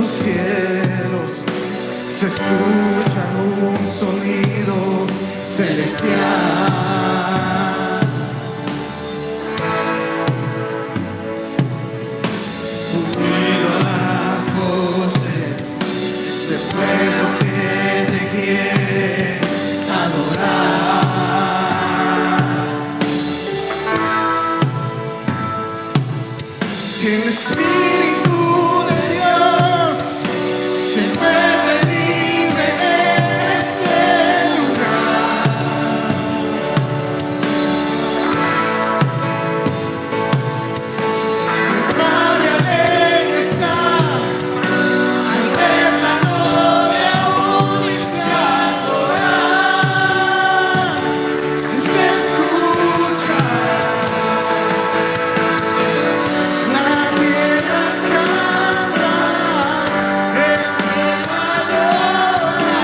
los cielos se escucha un sonido celestial. Unido a las voces del pueblo que te quiere adorar. El Espíritu de Dios se mueve libre en este lugar. El Padre alegre está al ver la novia unirse a adorar. Se escucha la tierra canta, el cielo adora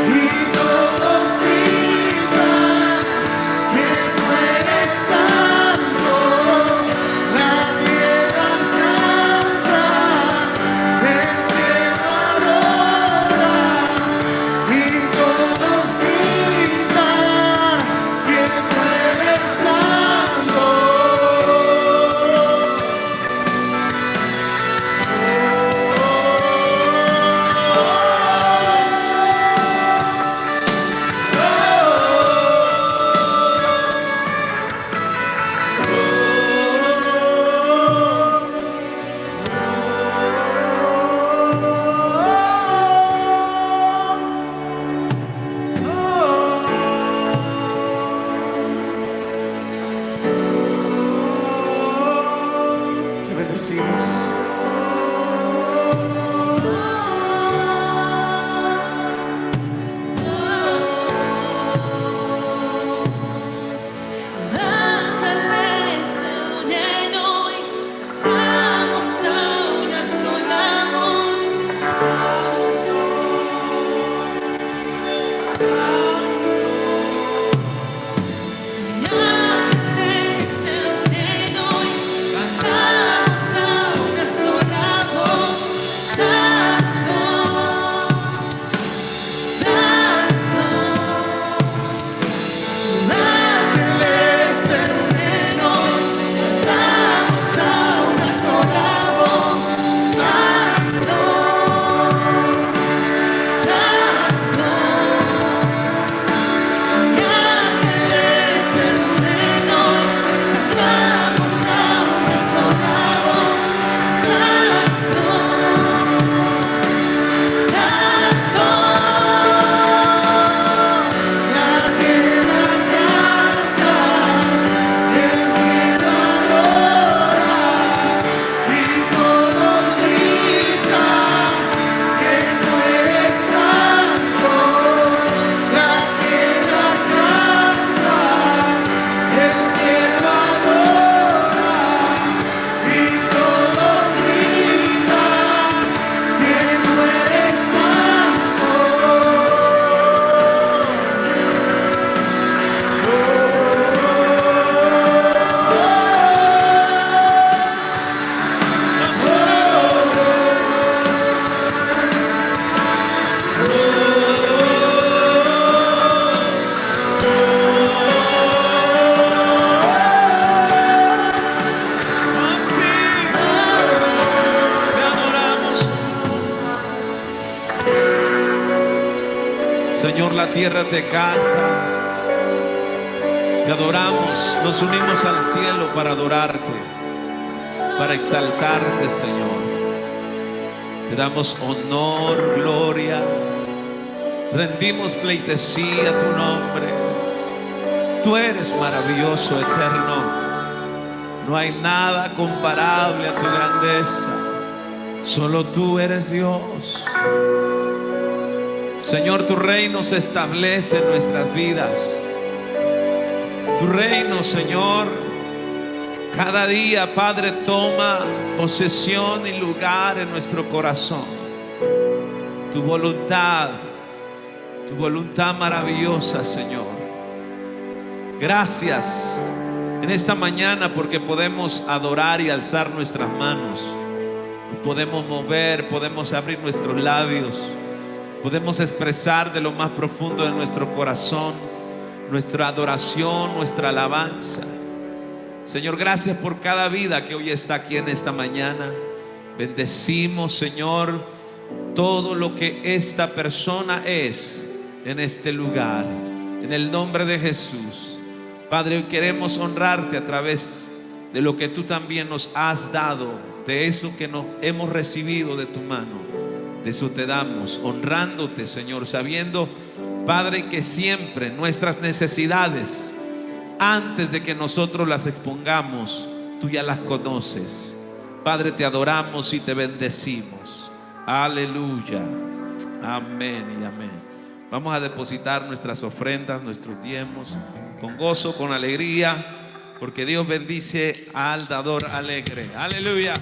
y todos gritan que tú eres santo. La tierra canta, el cielo adora y todos gritan que tú eres santo. Te bendecimos. Ángeles se unen hoy, vamos a una sola voz. Ángeles se unen hoy, vamos a una sola voz. Santo, Santo. Ángeles se unen hoy, Vamos a una sola voz. Santo, Santo. Ángeles se unen hoy. Vamos a una sola voz. Santo, Santo. la tierra canta, el cielo adora y todos gritan que tú eres santo. La tierra canta, el cielo adora y todos gritan que tú eres santo. Te adoramos. Señor, la tierra te canta. Te adoramos. Nos unimos al cielo para adorarte, para exaltarte, Señor. Te damos honor, gloria. Rendimos pleitesía a tu nombre. Tú eres maravilloso, eterno. No hay nada comparable a tu grandeza. Solo tú eres Dios. Señor, tu reino se establece en nuestras vidas. Tu reino, Señor, cada día, Padre, toma posesión y lugar en nuestro corazón. Tu voluntad maravillosa, Señor. Gracias en esta mañana porque podemos adorar y alzar nuestras manos Podemos mover, podemos abrir nuestros labios, podemos expresar de lo más profundo de nuestro corazón nuestra adoración, nuestra alabanza. Señor, gracias por cada vida que hoy está aquí en esta mañana. Bendecimos, Señor, todo lo que esta persona es en este lugar, en el nombre de Jesús. Padre, hoy queremos honrarte a través de lo que tú también nos has dado, de eso que nos hemos recibido de tu mano. De eso te damos, honrándote, Señor, sabiendo, Padre, que siempre nuestras necesidades, antes de que nosotros las expongamos, tú ya las conoces. Padre, te adoramos y te bendecimos. Aleluya. Amén y amén. Vamos a depositar nuestras ofrendas, nuestros diezmos, con gozo, con alegría, porque Dios bendice al dador alegre. Aleluya.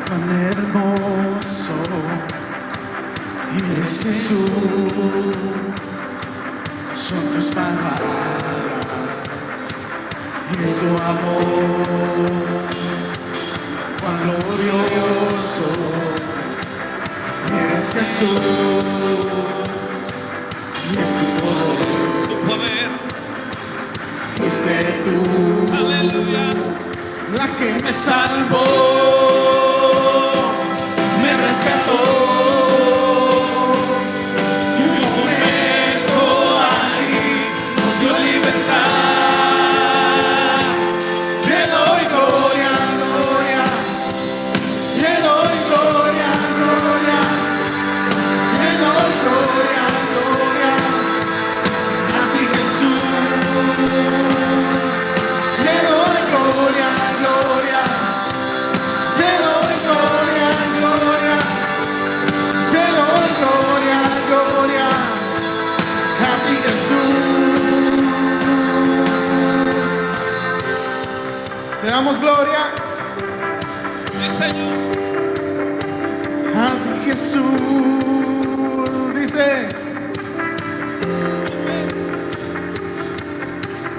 Cuán hermoso eres, Jesús, son tus palabras y es tu amor. Cuán glorioso eres, Jesús, y es tu poder. Tu poder. Fuiste tú, Aleluya. la que me salvó, me rescató. Y un momento ahí nos dio libertad. Te doy gloria, gloria. Te doy gloria, gloria. Te doy gloria, gloria. A ti, Jesús. Te doy gloria, gloria. Te doy gloria, gloria. Te doy gloria, gloria. A ti, Jesús. Te damos gloria. Sí, Señor. A ti, Jesús. Dice: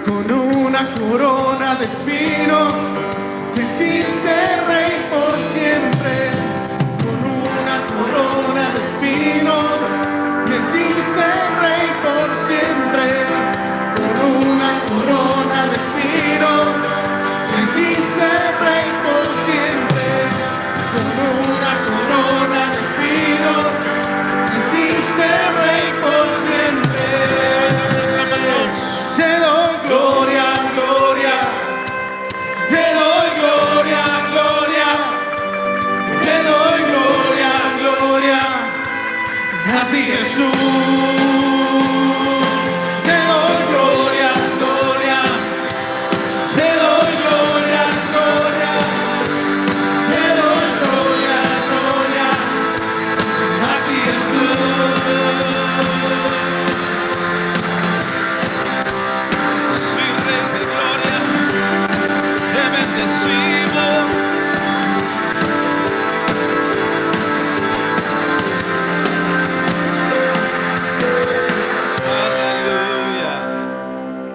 con una corona de espinos te hiciste rey por siempre. Con una corona de espinos te hiciste rey por siempre. Con una corona de espinos te hiciste rey por siempre. Con una corona de espinos te hiciste rey por siempre. Te doy gloria, gloria. Te doy gloria, gloria. Te doy gloria, gloria. A ti, Jesús. Te doy gloria, gloria. Te doy gloria, gloria. Te doy gloria, gloria. A ti, Jesús. Sí, Rey de gloria. Te bendecimos. Aleluya.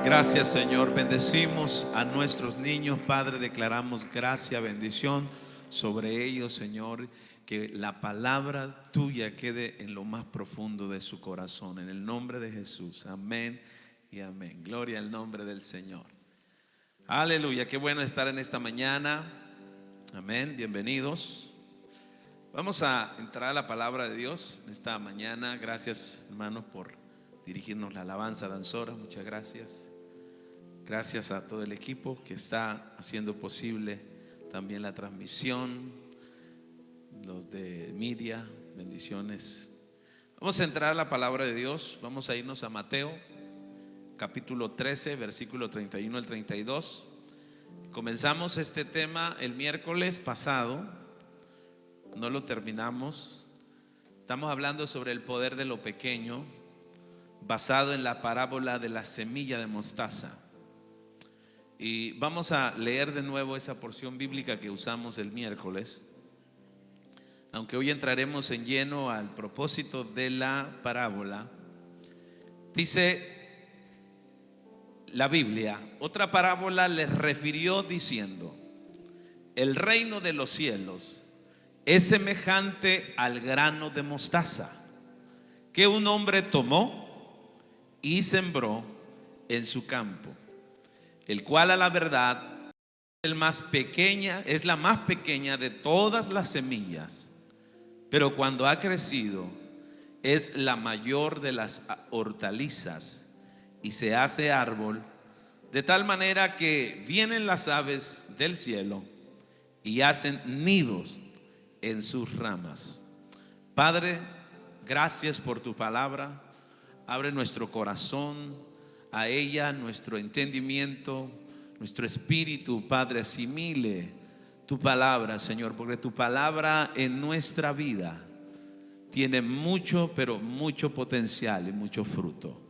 Gracias, Señor. Bendecimos a nuestros niños, Padre. Declaramos gracia, bendición sobre ellos, Señor. Que la palabra tuya quede en lo más profundo de su corazón. En el nombre de Jesús. Amén y amén. Gloria al nombre del Señor. Aleluya. Qué bueno estar en esta mañana. Amén. Bienvenidos. Vamos a entrar a la palabra de Dios esta mañana. Gracias, hermanos, por dirigirnos la alabanza danzora. Muchas gracias. Gracias a todo el equipo que está haciendo posible también la transmisión. Los de media, bendiciones. Vamos a entrar a la palabra de Dios. Vamos a irnos a Mateo, capítulo 13, versículo 31 al 32. Comenzamos este tema el miércoles pasado. No lo terminamos. Estamos hablando sobre el poder de lo pequeño, basado en la parábola de la semilla de mostaza. Y vamos a leer de nuevo esa porción bíblica que usamos el miércoles. aunque hoy entraremos en lleno al propósito de la parábola, dice la Biblia, otra parábola les refirió diciendo: el reino de los cielos es semejante al grano de mostaza que un hombre tomó y sembró en su campo, el cual a la verdad es la más pequeña de todas las semillas, pero cuando ha crecido es la mayor de las hortalizas y se hace árbol, de tal manera que vienen las aves del cielo y hacen nidos en sus ramas. Padre, gracias por tu palabra. Abre nuestro corazón a ella, nuestro entendimiento, nuestro espíritu, Padre, asimile tu palabra, Señor, porque tu palabra en nuestra vida tiene mucho, pero mucho potencial y mucho fruto.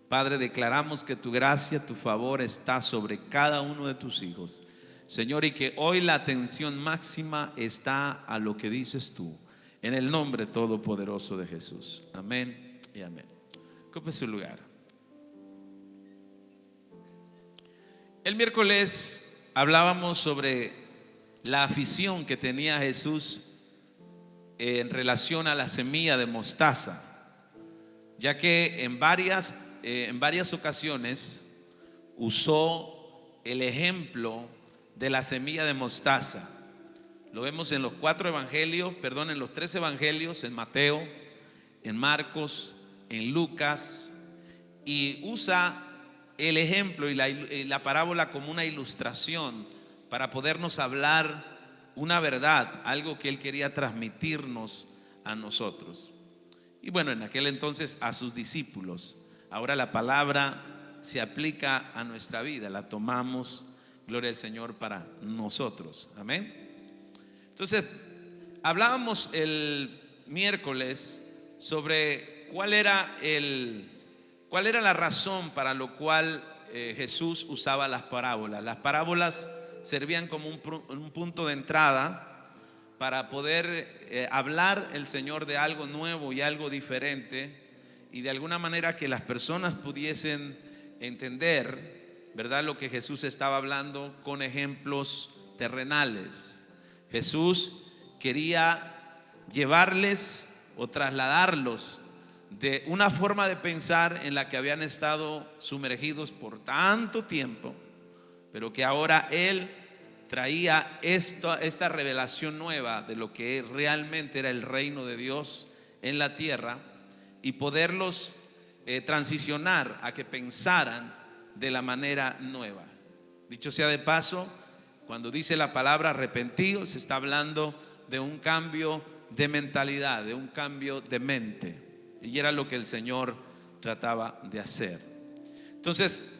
Padre, declaramos que tu gracia, tu favor está sobre cada uno de tus hijos, Señor, y que hoy la atención máxima está a lo que dices tú, en el nombre todopoderoso de Jesús. Amén y amén. Ocupe su lugar. El miércoles hablábamos sobre la afición que tenía Jesús en relación a la semilla de mostaza, ya que en varias ocasiones usó el ejemplo de la semilla de mostaza. Lo vemos en los en los 3 evangelios, en Mateo, en Marcos, en Lucas, y usa el ejemplo y la parábola como una ilustración para podernos hablar una verdad, algo que él quería transmitirnos a nosotros. Y bueno, en aquel entonces a sus discípulos. Ahora la palabra se aplica a nuestra vida, la tomamos, gloria al Señor, para nosotros. Amén. Entonces, hablábamos el miércoles sobre cuál era la razón para lo cual Jesús usaba las parábolas. Las parábolas servían como un punto de entrada para poder hablar el Señor de algo nuevo y algo diferente, y de alguna manera que las personas pudiesen entender, ¿verdad?, lo que Jesús estaba hablando con ejemplos terrenales. Jesús quería llevarles o trasladarlos de una forma de pensar en la que habían estado sumergidos por tanto tiempo, pero que ahora Él traía esta revelación nueva de lo que realmente era el reino de Dios en la tierra, y poderlos transicionar a que pensaran de la manera nueva. Dicho sea de paso, cuando dice la palabra arrepentido, se está hablando de un cambio de mentalidad, de un cambio de mente, y era lo que el Señor trataba de hacer. Entonces,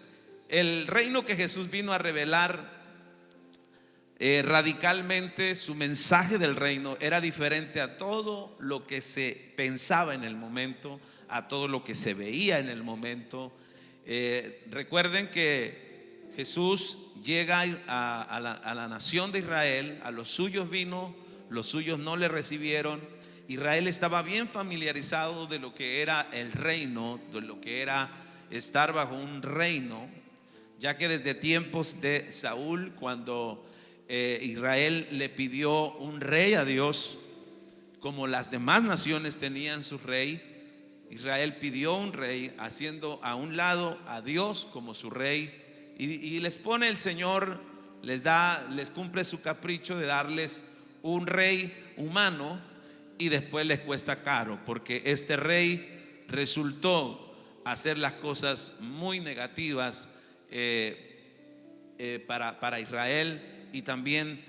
el reino que Jesús vino a revelar radicalmente, su mensaje del reino era diferente a todo lo que se pensaba en el momento, a todo lo que se veía en el momento. Recuerden que Jesús llega a la nación de Israel, a los suyos vino, los suyos no le recibieron. Israel estaba bien familiarizado de lo que era el reino, de lo que era estar bajo un reino, ya que desde tiempos de Saúl, cuando Israel le pidió un rey a Dios, como las demás naciones tenían su rey, Israel pidió un rey, haciendo a un lado a Dios como su rey, y les pone el Señor, les cumple su capricho de darles un rey humano, y después les cuesta caro, porque este rey resultó hacer las cosas muy negativas para Israel, y también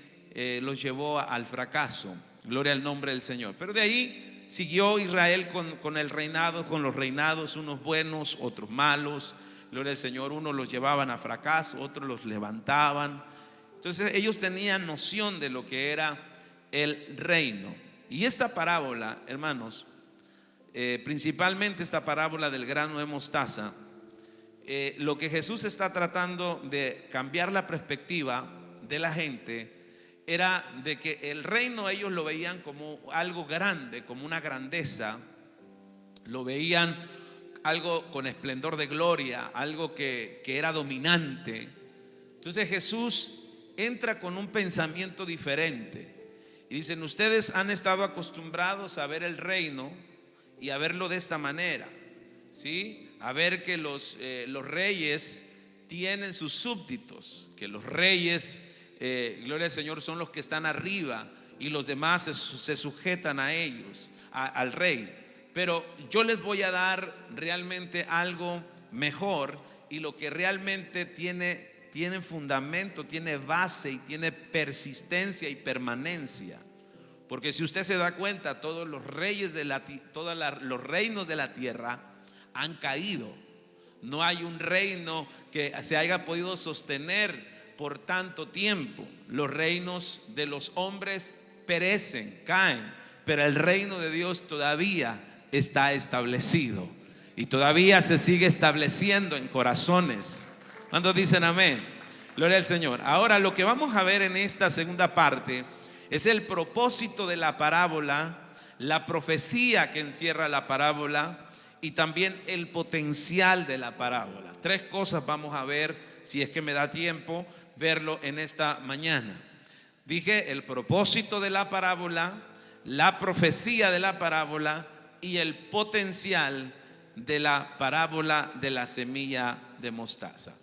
los llevó al fracaso. Gloria al nombre del Señor. Pero de ahí siguió Israel con el reinado, con los reinados, unos buenos, otros malos. Gloria al Señor. Unos los llevaban a fracaso, otros los levantaban. Entonces ellos tenían noción de lo que era el reino. Y esta parábola, hermanos, principalmente esta parábola del grano de mostaza, lo que Jesús está tratando de cambiar la perspectiva de la gente era de que el reino ellos lo veían como algo grande, como una grandeza, lo veían algo con esplendor de gloria, algo que era dominante. Entonces Jesús entra con un pensamiento diferente y dicen: ustedes han estado acostumbrados a ver el reino y a verlo de esta manera, ¿sí? A ver que los reyes tienen sus súbditos, que los reyes, gloria al Señor, son los que están arriba y los demás se sujetan a ellos, al rey. Pero yo les voy a dar realmente algo mejor, y lo que realmente tiene fundamento, tiene base y tiene persistencia y permanencia. Porque si usted se da cuenta, todos los reyes los reinos de la tierra han caído. No hay un reino que se haya podido sostener por tanto tiempo. Los reinos de los hombres perecen, caen, pero el reino de Dios todavía está establecido y todavía se sigue estableciendo en corazones. ¿Cuántos dicen amén? Gloria al Señor. Ahora, lo que vamos a ver en esta segunda parte es el propósito de la parábola, la profecía que encierra la parábola y también el potencial de la parábola. Tres cosas vamos a ver, si es que me da tiempo verlo en esta mañana. Dije el propósito de la parábola, la profecía de la parábola y el potencial de la parábola de la semilla de mostaza.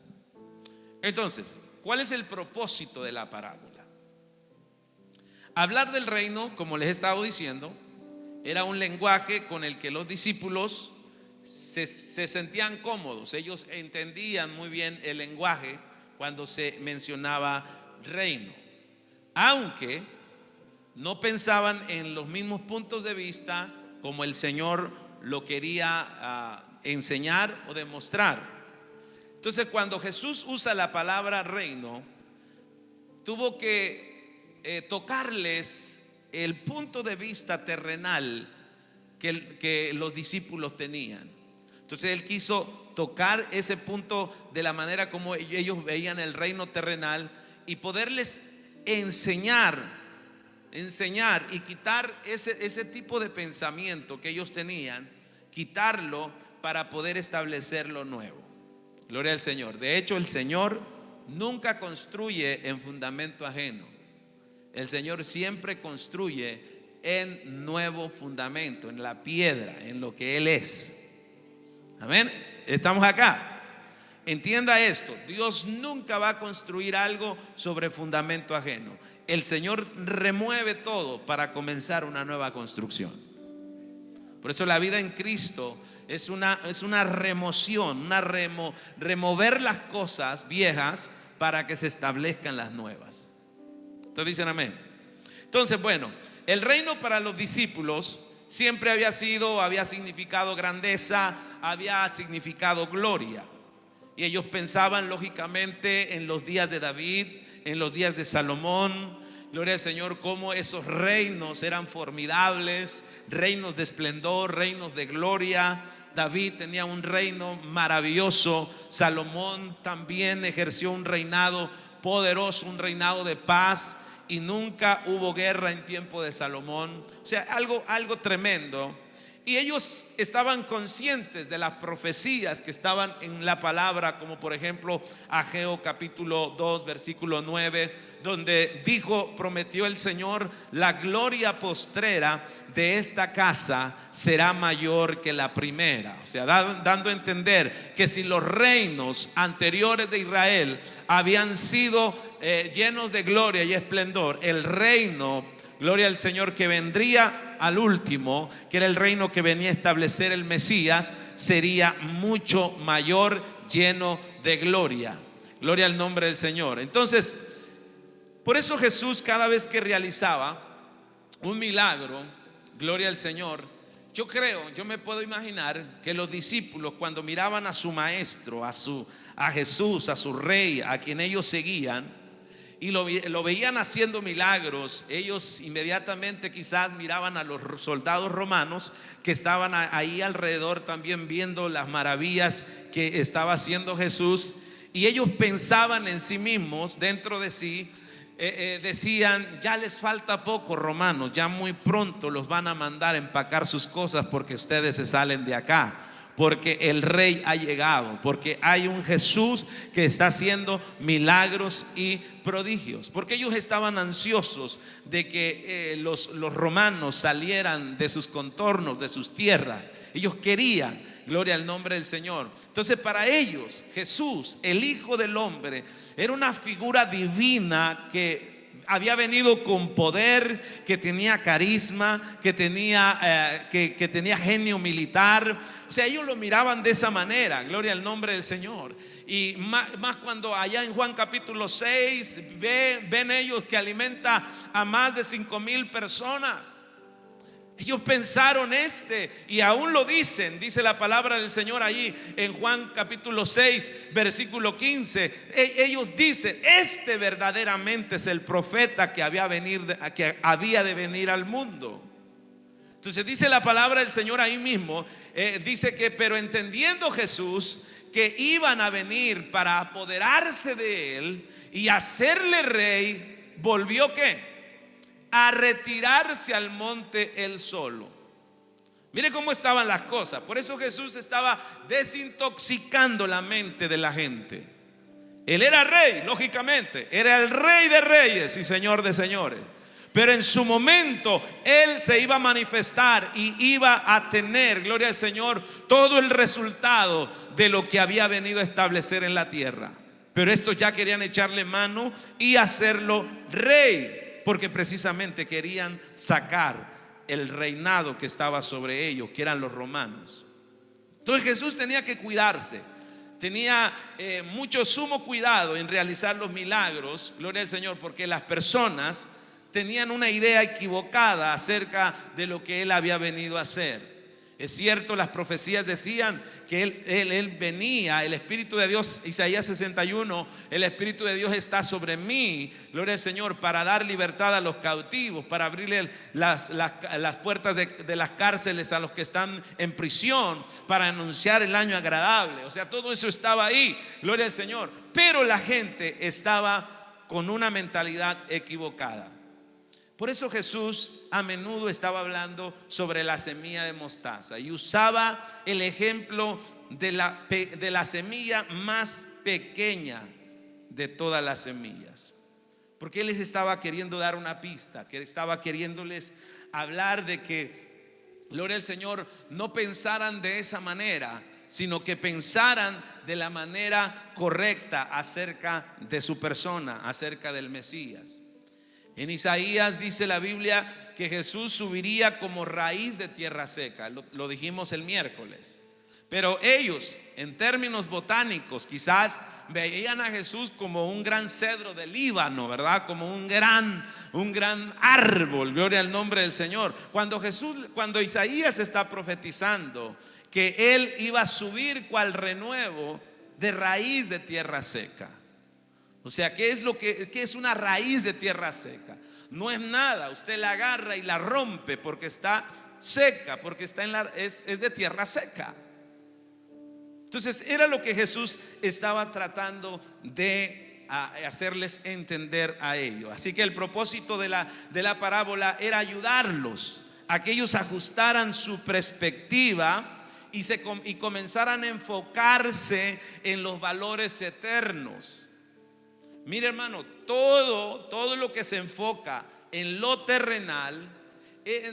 Entonces, ¿cuál es el propósito de la parábola? Hablar del reino, como les he estado diciendo, era un lenguaje con el que los discípulos se sentían cómodos. Ellos entendían muy bien el lenguaje cuando se mencionaba reino, aunque no pensaban en los mismos puntos de vista como el Señor lo quería enseñar o demostrar. Entonces, cuando Jesús usa la palabra reino, tuvo que tocarles el punto de vista terrenal que los discípulos tenían. Entonces Él quiso tocar ese punto de la manera como ellos veían el reino terrenal y poderles enseñar y quitar ese tipo de pensamiento que ellos tenían, quitarlo para poder establecer lo nuevo. Gloria al Señor. De hecho, el Señor nunca construye en fundamento ajeno. El Señor siempre construye en nuevo fundamento, en la piedra, en lo que Él es. Amén. Estamos acá. Entienda esto: Dios nunca va a construir algo sobre fundamento ajeno. El Señor remueve todo para comenzar una nueva construcción. Por eso la vida en Cristo es una remoción, remover las cosas viejas para que se establezcan las nuevas. Entonces dicen amén. Entonces, bueno, el reino para los discípulos siempre había significado grandeza, había significado gloria. Y ellos pensaban lógicamente en los días de David, en los días de Salomón. Gloria al Señor, cómo esos reinos eran formidables, reinos de esplendor, reinos de gloria. David tenía un reino maravilloso. Salomón también ejerció un reinado poderoso, un reinado de paz, y nunca hubo guerra en tiempo de Salomón. O sea, algo tremendo. Y ellos estaban conscientes de las profecías que estaban en la palabra, como por ejemplo Ageo capítulo 2 versículo 9, donde prometió el Señor: la gloria postrera de esta casa será mayor que la primera. O sea, dando a entender que si los reinos anteriores de Israel habían sido llenos de gloria y esplendor, el reino, gloria al Señor, que vendría al último, que era el reino que venía a establecer el Mesías, sería mucho mayor, lleno de gloria. Gloria al nombre del Señor. Entonces, por eso Jesús, cada vez que realizaba un milagro, gloria al Señor, yo me puedo imaginar que los discípulos, cuando miraban a su maestro, a Jesús, a su rey, a quien ellos seguían, y lo veían haciendo milagros, ellos inmediatamente quizás miraban a los soldados romanos que estaban ahí alrededor también viendo las maravillas que estaba haciendo Jesús, y ellos pensaban en sí mismos, dentro de sí: decían, ya les falta poco, romanos, ya muy pronto los van a mandar a empacar sus cosas porque ustedes se salen de acá, porque el rey ha llegado, porque hay un Jesús que está haciendo milagros y prodigios, porque ellos estaban ansiosos de que los romanos salieran de sus contornos, de sus tierras. Ellos querían, gloria al nombre del Señor. Entonces para ellos Jesús, el Hijo del Hombre, era una figura divina que había venido con poder, que tenía carisma, que tenía genio militar. O sea, ellos lo miraban de esa manera, gloria al nombre del Señor. Y más cuando allá en Juan capítulo 6 ven ellos que alimenta a más de 5,000 personas. Ellos pensaron y aún lo dice la palabra del Señor allí en Juan capítulo 6 versículo 15. Ellos dicen, este verdaderamente es el profeta que había de venir al mundo. Entonces dice la palabra del Señor ahí mismo, dice que pero entendiendo Jesús que iban a venir para apoderarse de él y hacerle rey, volvió ¿qué? A retirarse al monte él solo. Mire cómo estaban las cosas. Por eso Jesús estaba desintoxicando la mente de la gente. Él era rey, lógicamente, era el rey de reyes y señor de señores. Pero en su momento él se iba a manifestar y iba a tener, gloria al Señor, todo el resultado de lo que había venido a establecer en la tierra. Pero estos ya querían echarle mano y hacerlo rey, porque precisamente querían sacar el reinado que estaba sobre ellos, que eran los romanos. Entonces Jesús tenía que cuidarse, tenía mucho sumo cuidado en realizar los milagros, gloria al Señor, porque las personas tenían una idea equivocada acerca de lo que él había venido a hacer. Es cierto, las profecías decían que él venía, el Espíritu de Dios, Isaías 61, el Espíritu de Dios está sobre mí, gloria al Señor, para dar libertad a los cautivos, para abrirle las puertas de las cárceles a los que están en prisión, para anunciar el año agradable. O sea, todo eso estaba ahí, gloria al Señor. Pero la gente estaba con una mentalidad equivocada. Por eso Jesús a menudo estaba hablando sobre la semilla de mostaza y usaba el ejemplo de la semilla más pequeña de todas las semillas, porque él les estaba queriendo dar una pista, que estaba queriéndoles hablar de que, gloria al Señor, no pensaran de esa manera, sino que pensaran de la manera correcta acerca de su persona, acerca del Mesías. En Isaías dice la Biblia que Jesús subiría como raíz de tierra seca. Lo dijimos el miércoles. Pero ellos, en términos botánicos, quizás veían a Jesús como un gran cedro del Líbano, ¿verdad? Como un gran árbol, gloria al nombre del Señor. Cuando Isaías está profetizando que él iba a subir cual renuevo de raíz de tierra seca. O sea, ¿qué es una raíz de tierra seca? No es nada, usted la agarra y la rompe porque está seca, porque es de tierra seca. Entonces era lo que Jesús estaba tratando de hacerles entender a ellos. Así que el propósito de la parábola era ayudarlos a que ellos ajustaran su perspectiva y comenzaran a enfocarse en los valores eternos. Mire, hermano, todo lo que se enfoca en lo terrenal,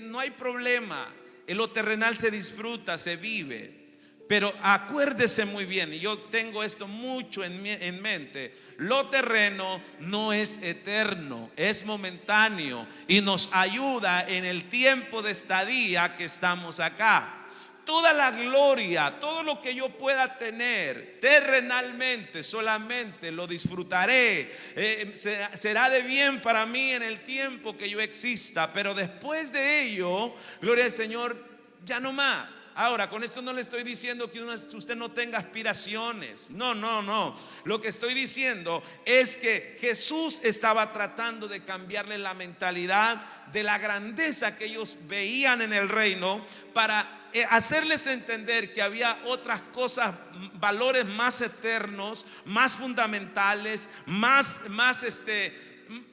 no hay problema. En lo terrenal se disfruta, se vive. Pero acuérdese muy bien, y yo tengo esto mucho en mente, lo terreno no es eterno, es momentáneo y nos ayuda en el tiempo de estadía que estamos acá. Toda la gloria, todo lo que yo pueda tener terrenalmente, solamente lo disfrutaré, será de bien para mí en el tiempo que yo exista, pero después de ello, gloria al Señor, ya no más. Ahora, con esto no le estoy diciendo que usted no tenga aspiraciones. No. Lo que estoy diciendo es que Jesús estaba tratando de cambiarle la mentalidad de la grandeza que ellos veían en el reino para hacerles entender que había otras cosas, valores más eternos, más fundamentales, más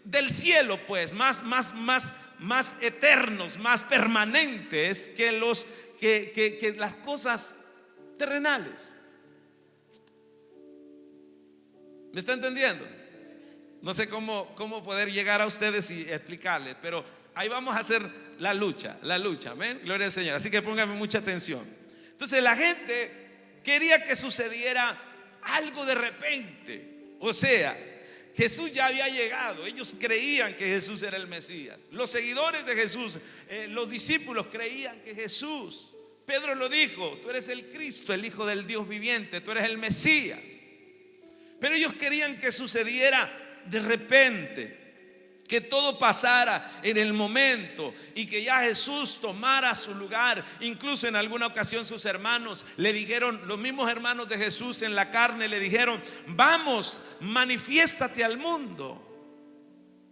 del cielo, pues, más eternos, más permanentes que las cosas terrenales. ¿Me está entendiendo? No sé cómo poder llegar a ustedes y explicarles, pero ahí vamos a hacer la lucha, amén, gloria al Señor. Así que pónganme mucha atención. Entonces la gente quería que sucediera algo de repente. O sea, Jesús ya había llegado. Ellos creían que Jesús era el Mesías. Los seguidores de Jesús, los discípulos creían que Jesús, Pedro lo dijo, tú eres el Cristo, el Hijo del Dios viviente, tú eres el Mesías. Pero ellos querían que sucediera de repente, que todo pasara en el momento y que ya Jesús tomara su lugar. Incluso en alguna ocasión sus hermanos le dijeron, los mismos hermanos de Jesús en la carne le dijeron: vamos, manifiéstate al mundo.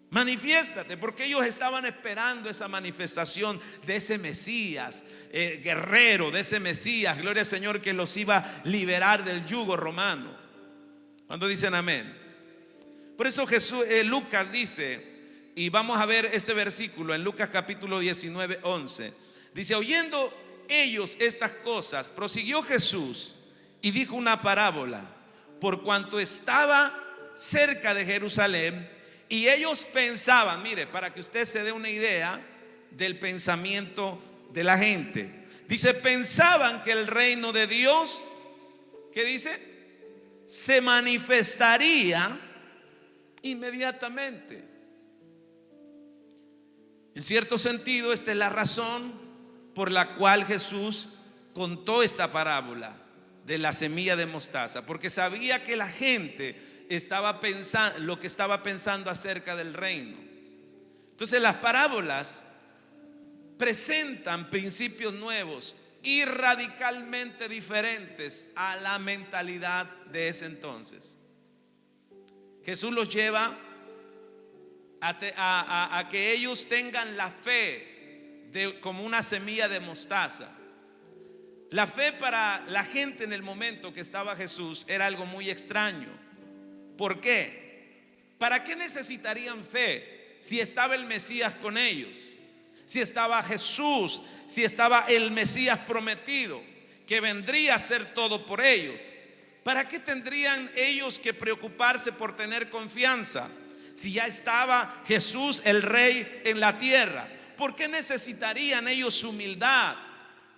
Manifiéstate, porque ellos estaban esperando esa manifestación de ese Mesías guerrero, de ese Mesías, gloria al Señor, que los iba a liberar del yugo romano. ¿Cuándo dicen amén? Por eso Lucas dice, y vamos a ver este versículo en Lucas capítulo 19, 11. Dice: oyendo ellos estas cosas, prosiguió Jesús y dijo una parábola, por cuanto estaba cerca de Jerusalén. Y ellos pensaban, mire, para que usted se dé una idea del pensamiento de la gente. Dice, pensaban que el reino de Dios, ¿qué dice? Se manifestaría inmediatamente. En cierto sentido, esta es la razón por la cual Jesús contó esta parábola de la semilla de mostaza, porque sabía que la gente estaba pensando lo que estaba pensando acerca del reino. Entonces las parábolas presentan principios nuevos y radicalmente diferentes a la mentalidad de ese entonces. Jesús los lleva a que ellos tengan la fe como una semilla de mostaza. La fe para la gente en el momento que estaba Jesús era algo muy extraño. ¿Por qué? ¿Para qué necesitarían fe si estaba el Mesías con ellos? Si estaba Jesús, si estaba el Mesías prometido, que vendría a ser todo por ellos. ¿Para qué tendrían ellos que preocuparse por tener confianza si ya estaba Jesús el Rey en la tierra? ¿Por qué necesitarían ellos humildad?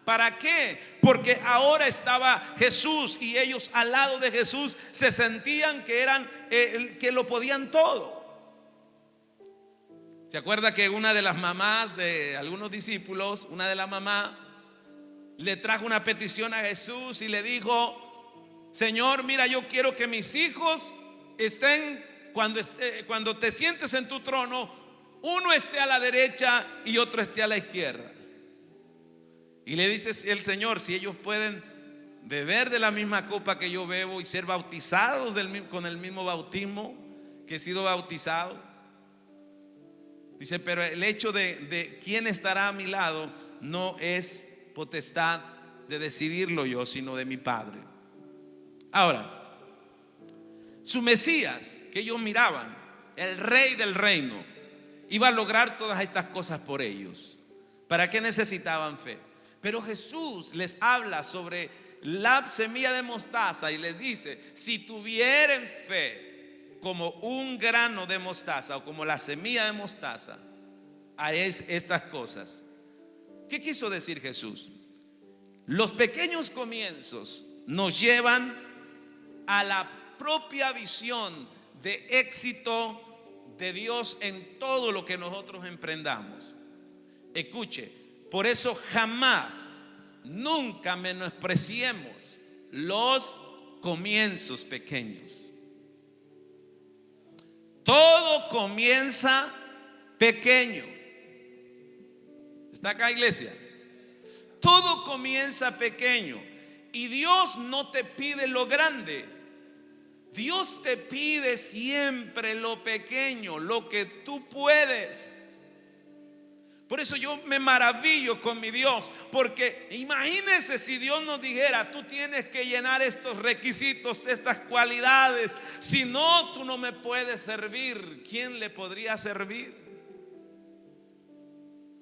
¿Para qué? Porque ahora estaba Jesús y ellos al lado de Jesús se sentían que lo podían todo. ¿Se acuerda que una de las mamás de algunos discípulos, una de las mamás le trajo una petición a Jesús y le dijo: Señor, mira, yo quiero que mis hijos estén, cuando te sientes en tu trono, uno esté a la derecha y otro esté a la izquierda. Y le dice el Señor: si ellos pueden beber de la misma copa que yo bebo y ser bautizados con el mismo bautismo que he sido bautizado. Dice, pero el hecho de quién estará a mi lado no es potestad de decidirlo yo, sino de mi Padre. Ahora, su Mesías que ellos miraban, el Rey del reino, iba a lograr todas estas cosas por ellos. ¿Para qué necesitaban fe? Pero Jesús les habla sobre la semilla de mostaza y les dice: si tuvieren fe como un grano de mostaza o como la semilla de mostaza, haréis estas cosas. ¿Qué quiso decir Jesús? Los pequeños comienzos nos llevan a la propia visión de éxito de Dios en todo lo que nosotros emprendamos. Escuche, por eso jamás, nunca menospreciemos los comienzos pequeños. Todo comienza pequeño. ¿Está acá, iglesia? Todo comienza pequeño. Y Dios no te pide lo grande. Dios te pide siempre lo pequeño, lo que tú puedes. Por eso yo me maravillo con mi Dios, porque imagínense si Dios nos dijera: tú tienes que llenar estos requisitos, estas cualidades, si no, tú no me puedes servir. ¿Quién le podría servir?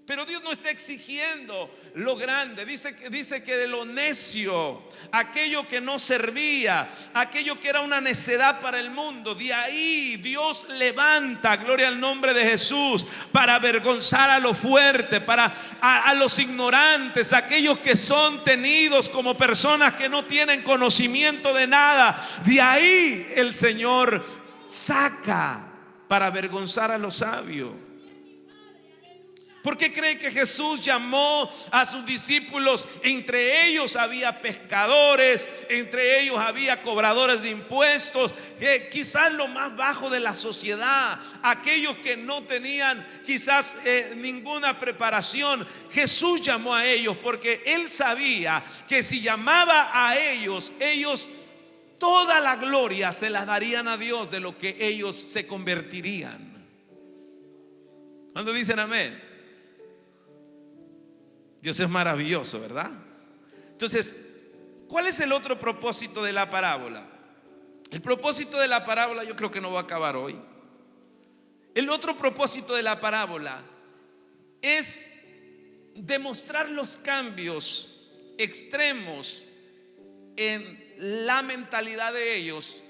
Pero Dios no está exigiendo lo grande. Dice que de lo necio, aquello que no servía, aquello que era una necedad para el mundo, de ahí Dios levanta, gloria al nombre de Jesús, para avergonzar a lo fuerte, para a los ignorantes, aquellos que son tenidos como personas que no tienen conocimiento de nada. De ahí el Señor saca para avergonzar a los sabios. ¿Por qué cree que Jesús llamó a sus discípulos? Entre ellos había pescadores, entre ellos había cobradores de impuestos, quizás lo más bajo de la sociedad, aquellos que no tenían quizás ninguna preparación. Jesús llamó a ellos porque Él sabía que si llamaba a ellos, toda la gloria se la darían a Dios de lo que ellos se convertirían. ¿Cuándo dicen amén? Dios es maravilloso, ¿verdad? Entonces, ¿cuál es el otro propósito de la parábola? El propósito de la parábola, yo creo que no va a acabar hoy. El otro propósito de la parábola es demostrar los cambios extremos en la mentalidad de ellos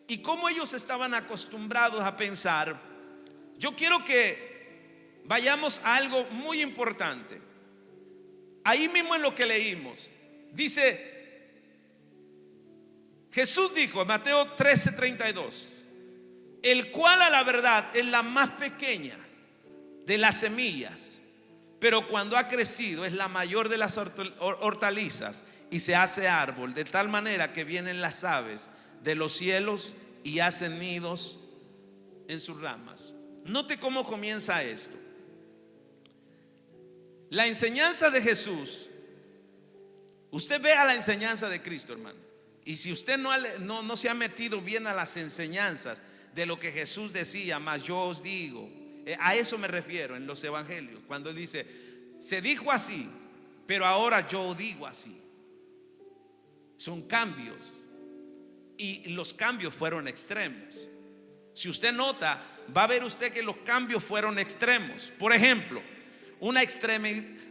y cómo ellos estaban acostumbrados a pensar. Yo quiero que vayamos a algo muy importante. Ahí mismo en lo que leímos, dice, Jesús dijo en Mateo 13:32, el cual a la verdad es la más pequeña de las semillas, pero cuando ha crecido es la mayor de las hortalizas y se hace árbol, de tal manera que vienen las aves de los cielos y hacen nidos en sus ramas. Note cómo comienza esto. La enseñanza de Jesús, usted vea la enseñanza de Cristo, hermano, y si usted no se ha metido bien a las enseñanzas de lo que Jesús decía, mas yo os digo, a eso me refiero en los evangelios, cuando dice, se dijo así, pero ahora yo digo así. Son cambios, y los cambios fueron extremos. Si usted nota, va a ver usted que los cambios fueron extremos. Por ejemplo,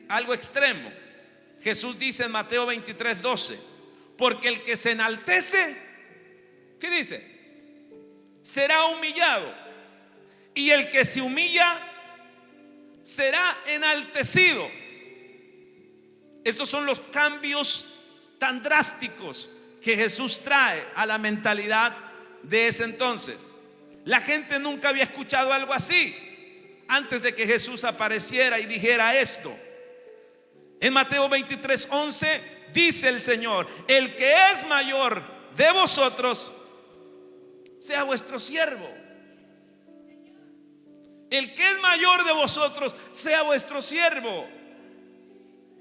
algo extremo. Jesús dice en Mateo 23:12, porque el que se enaltece, ¿qué dice? Será humillado, y el que se humilla será enaltecido. Estos son los cambios tan drásticos que Jesús trae a la mentalidad de ese entonces. La gente nunca había escuchado algo así antes de que Jesús apareciera y dijera esto. En Mateo 23:11 dice el Señor, el que es mayor de vosotros sea vuestro siervo. El que es mayor de vosotros sea vuestro siervo.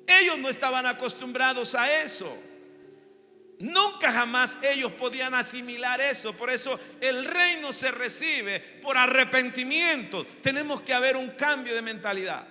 Ellos no estaban acostumbrados a eso. Nunca jamás ellos podían asimilar eso. Por eso el reino se recibe por arrepentimiento. Tenemos que haber un cambio de mentalidad.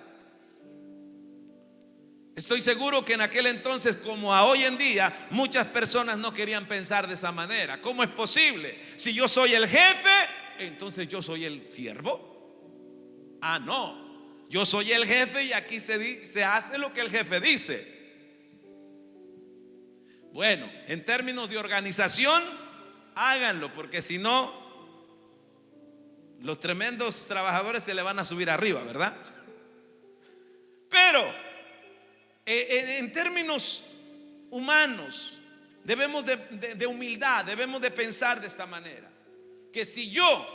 Estoy seguro que en aquel entonces, como a hoy en día, muchas personas no querían pensar de esa manera. ¿Cómo es posible? Si yo soy el jefe, entonces yo soy el siervo. Ah, no, yo soy el jefe y aquí se hace lo que el jefe dice. Bueno, en términos de organización, háganlo, porque si no, los tremendos trabajadores se le van a subir arriba, ¿verdad? Pero en términos humanos, debemos de humildad, debemos de pensar de esta manera, que si yo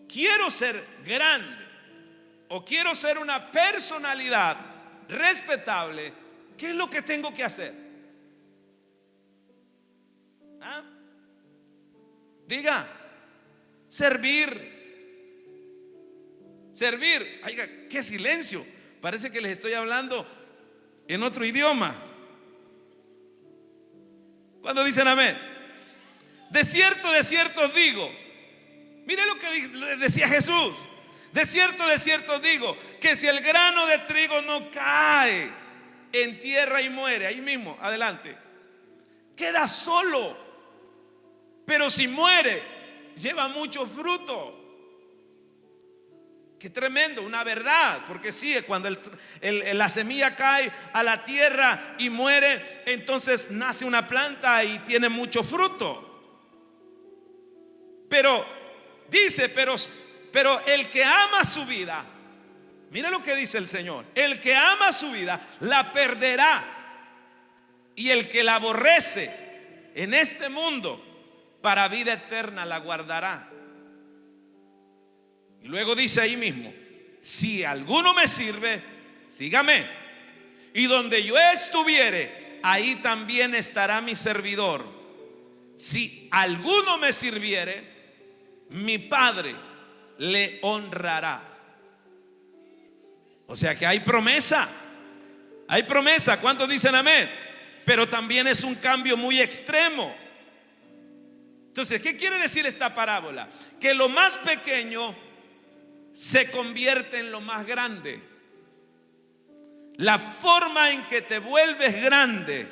quiero ser grande o quiero ser una personalidad respetable, ¿qué es lo que tengo que hacer? ¿Ah? Diga, servir. Oiga, qué silencio. Parece que les estoy hablando en otro idioma. ¿Cuándo dicen amén? De cierto os digo. Mire lo que decía Jesús. De cierto os digo, que si el grano de trigo no cae en tierra y muere, ahí mismo, adelante, queda solo. Pero si muere, lleva mucho fruto. Qué tremendo, una verdad, porque sí, cuando la semilla cae a la tierra y muere, entonces nace una planta y tiene mucho fruto. Pero dice, pero el que ama su vida, mira lo que dice el Señor, el que ama su vida la perderá, y el que la aborrece en este mundo para vida eterna la guardará. Y luego dice ahí mismo, si alguno me sirve, sígame, y donde yo estuviere, ahí también estará mi servidor. Si alguno me sirviere, mi Padre le honrará. O sea que hay promesa. Hay promesa. ¿Cuántos dicen amén? Pero también es un cambio muy extremo. Entonces, ¿qué quiere decir esta parábola? Que lo más pequeño se convierte en lo más grande. La forma en que te vuelves grande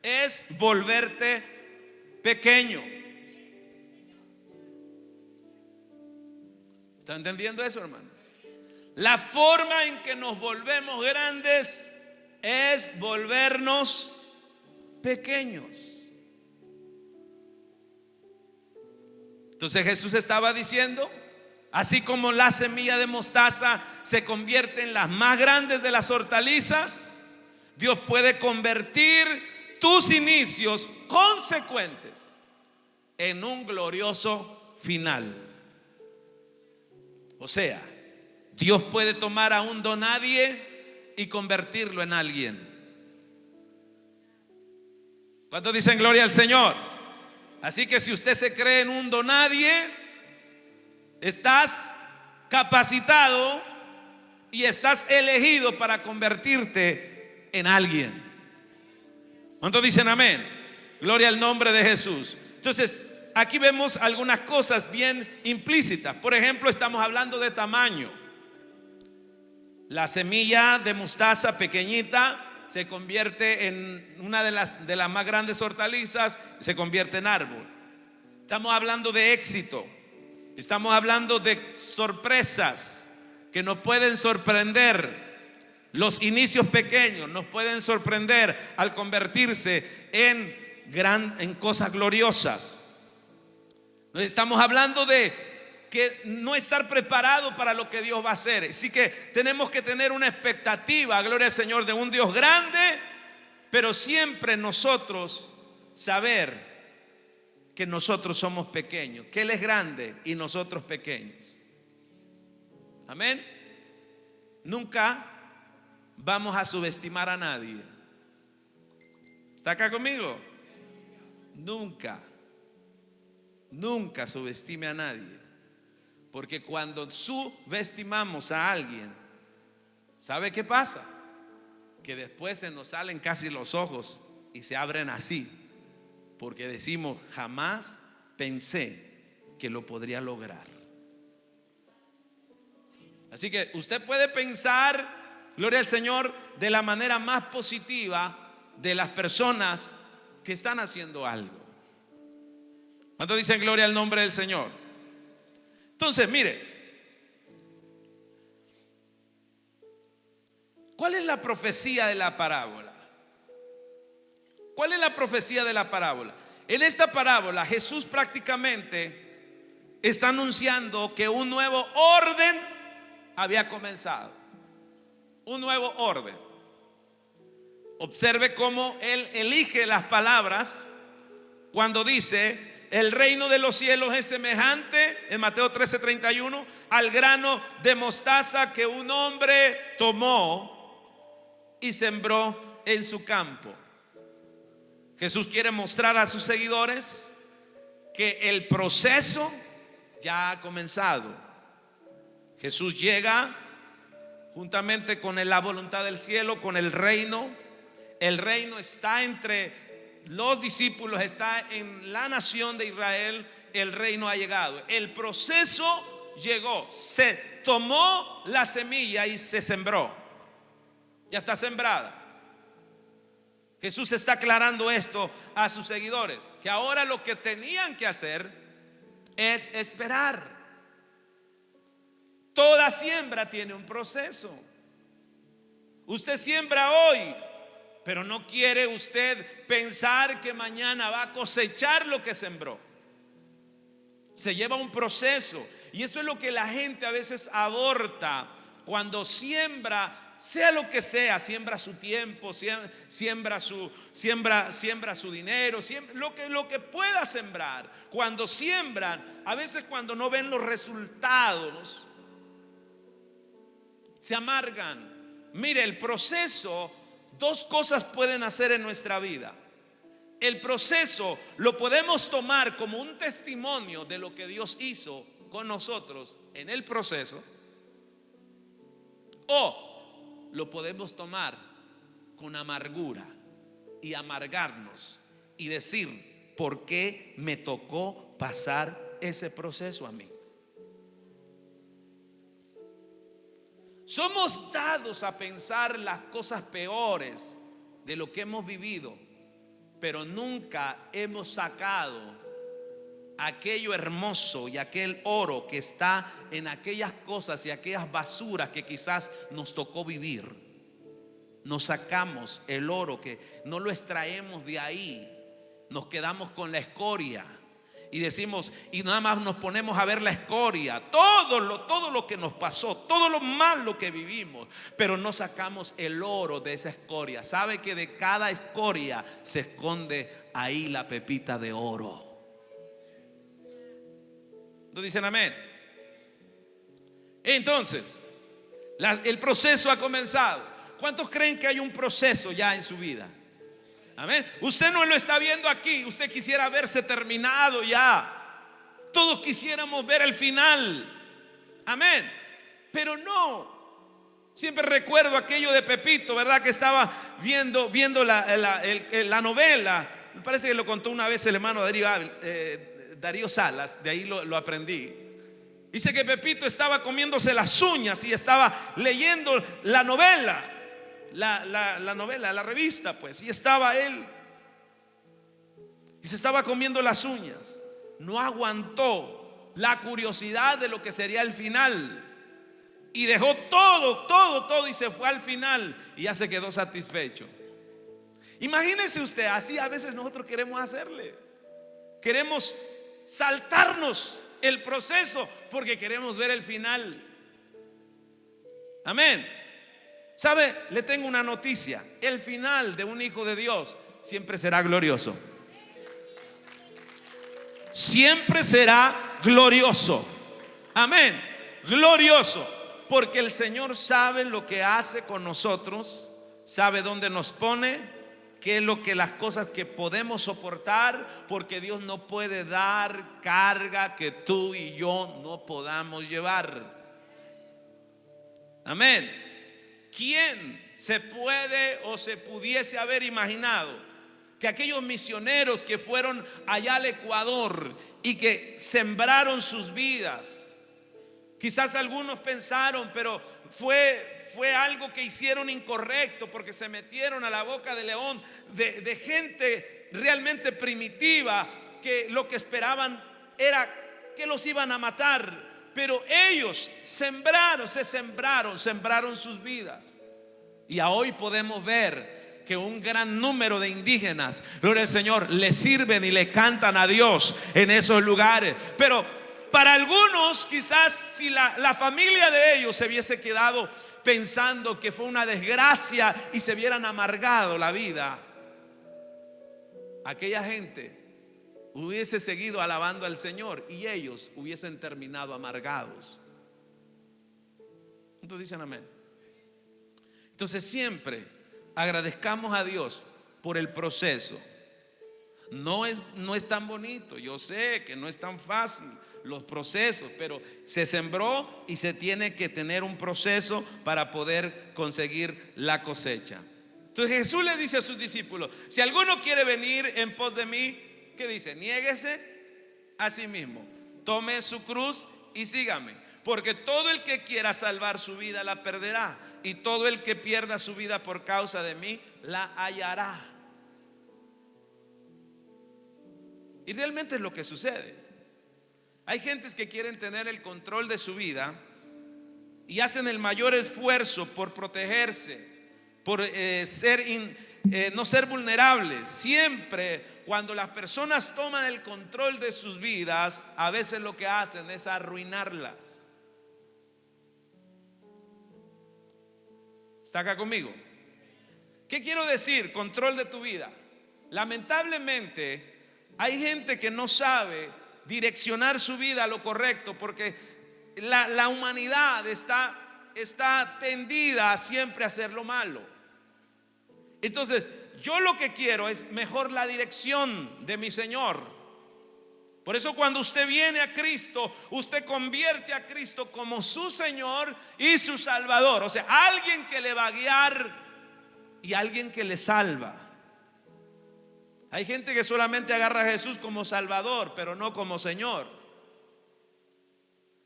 es volverte pequeño. ¿Está entendiendo eso, hermano? La forma en que nos volvemos grandes es volvernos pequeños. Entonces Jesús estaba diciendo, así como la semilla de mostaza se convierte en las más grandes de las hortalizas, Dios puede convertir tus inicios consecuentes en un glorioso final. O sea, Dios puede tomar a un donadie y convertirlo en alguien. ¿Cuántos dicen gloria al Señor? Así que si usted se cree en un donadie, estás capacitado y estás elegido para convertirte en alguien. ¿Cuántos dicen amén? Gloria al nombre de Jesús. Entonces, aquí vemos algunas cosas bien implícitas. Por ejemplo, estamos hablando de tamaño. La semilla de mostaza pequeñita se convierte en una de las más grandes hortalizas, se convierte en árbol. Estamos hablando de éxito. Estamos hablando de sorpresas que nos pueden sorprender. Los inicios pequeños nos pueden sorprender al convertirse en cosas gloriosas. Estamos hablando de que no estar preparado para lo que Dios va a hacer. Así que tenemos que tener una expectativa, gloria al Señor, de un Dios grande, pero siempre nosotros saber que nosotros somos pequeños, que Él es grande y nosotros pequeños. Amén. Nunca vamos a subestimar a nadie. ¿Está acá conmigo? Nunca subestime a nadie. Porque cuando subestimamos a alguien, ¿sabe qué pasa? Que después se nos salen casi los ojos y se abren así. Porque decimos, jamás pensé que lo podría lograr. Así que usted puede pensar, gloria al Señor, de la manera más positiva de las personas que están haciendo algo. ¿Cuántos dicen gloria al nombre del Señor? Entonces, mire, ¿cuál es la profecía de la parábola? ¿Cuál es la profecía de la parábola? En esta parábola Jesús prácticamente está anunciando que un nuevo orden había comenzado. Un nuevo orden. Observe cómo Él elige las palabras cuando dice: el reino de los cielos es semejante, en Mateo 13:31, al grano de mostaza que un hombre tomó y sembró en su campo. Jesús quiere mostrar a sus seguidores que el proceso ya ha comenzado. Jesús llega juntamente con la voluntad del cielo, con el reino. El reino está entre los discípulos, está en la nación de Israel. El reino ha llegado. El proceso llegó, se tomó la semilla y se sembró. Ya está sembrada. Jesús está aclarando esto a sus seguidores, que ahora lo que tenían que hacer es esperar. Toda siembra tiene un proceso. Usted siembra hoy, pero no quiere usted pensar que mañana va a cosechar lo que sembró. Se lleva un proceso, y eso es lo que la gente a veces aborta cuando siembra. Sea lo que sea, siembra su tiempo, siembra su dinero, lo que pueda sembrar. Cuando siembran, a veces cuando no ven los resultados, se amargan. Mire, el proceso, dos cosas pueden hacer en nuestra vida. El proceso lo podemos tomar como un testimonio de lo que Dios hizo con nosotros en el proceso, o lo podemos tomar con amargura y amargarnos y decir: ¿por qué me tocó pasar ese proceso a mí? Somos dados a pensar las cosas peores de lo que hemos vivido, pero nunca hemos sacado aquello hermoso y aquel oro que está en aquellas cosas y aquellas basuras que quizás nos tocó vivir. No sacamos el oro, que no lo extraemos de ahí. Nos quedamos con la escoria y decimos, y nada más nos ponemos a ver la escoria, todo lo que nos pasó, todo lo malo que vivimos, pero no sacamos el oro de esa escoria. Sabe que de cada escoria se esconde ahí la pepita de oro. ¿No dicen amén? Entonces, el proceso ha comenzado. ¿Cuántos creen que hay un proceso ya en su vida? Amén. Usted no lo está viendo aquí. Usted quisiera verse terminado ya. Todos quisiéramos ver el final. Amén. Pero no. Siempre recuerdo aquello de Pepito, ¿verdad? Que estaba viendo la novela. Me parece que lo contó una vez el hermano Darío Salas, de ahí lo aprendí. Dice que Pepito estaba comiéndose las uñas y estaba leyendo la novela, la revista, pues, y estaba él y se estaba comiendo las uñas. No aguantó la curiosidad de lo que sería el final y dejó todo y se fue al final y ya se quedó satisfecho. Imagínese usted, así a veces nosotros queremos hacerle. Queremos saltarnos el proceso porque queremos ver el final. Amén. ¿Sabe? Le tengo una noticia. El final de un hijo de Dios siempre será glorioso. Siempre será glorioso. Amén. Glorioso. Porque el Señor sabe lo que hace con nosotros, sabe dónde nos pone, qué es las cosas que podemos soportar, porque Dios no puede dar carga que tú y yo no podamos llevar. Amén. ¿Quién se puede o se pudiese haber imaginado que aquellos misioneros que fueron allá al Ecuador y que sembraron sus vidas, quizás algunos pensaron, pero fue algo que hicieron incorrecto, porque se metieron a la boca del león de gente realmente primitiva, que lo que esperaban era que los iban a matar, pero ellos sembraron sus vidas. Y hoy podemos ver que un gran número de indígenas, gloria al Señor, le sirven y le cantan a Dios en esos lugares. Pero para algunos, quizás si la familia de ellos se hubiese quedado pensando que fue una desgracia y se hubieran amargado la vida, aquella gente hubiese seguido alabando al Señor y ellos hubiesen terminado amargados. ¿Cuántos dicen amén? Entonces siempre agradezcamos a Dios por el proceso. No es tan bonito, yo sé que no es tan fácil los procesos, pero se sembró y se tiene que tener un proceso para poder conseguir la cosecha. Entonces Jesús le dice a sus discípulos: si alguno quiere venir en pos de mí, ¿qué dice? Niéguese a sí mismo, tome su cruz y sígame. porque todo el que quiera salvar su vida la perderá, y todo el que pierda su vida por causa de mí la hallará. Y realmente es lo que sucede. Hay gentes que quieren tener el control de su vida y hacen el mayor esfuerzo por protegerse, por no ser vulnerables. Siempre cuando las personas toman el control de sus vidas, a veces lo que hacen es arruinarlas. ¿Está acá conmigo? ¿Qué quiero decir? Control de tu vida. Lamentablemente hay gente que no sabe direccionar su vida a lo correcto, porque la humanidad está tendida a siempre a hacer lo malo. Entonces yo lo que quiero es mejor la dirección de mi Señor. Por eso cuando usted viene a Cristo, usted convierte a Cristo como su Señor y su Salvador. O sea, alguien que le va a guiar y alguien que le salva. Hay gente que solamente agarra a Jesús como Salvador, pero no como Señor.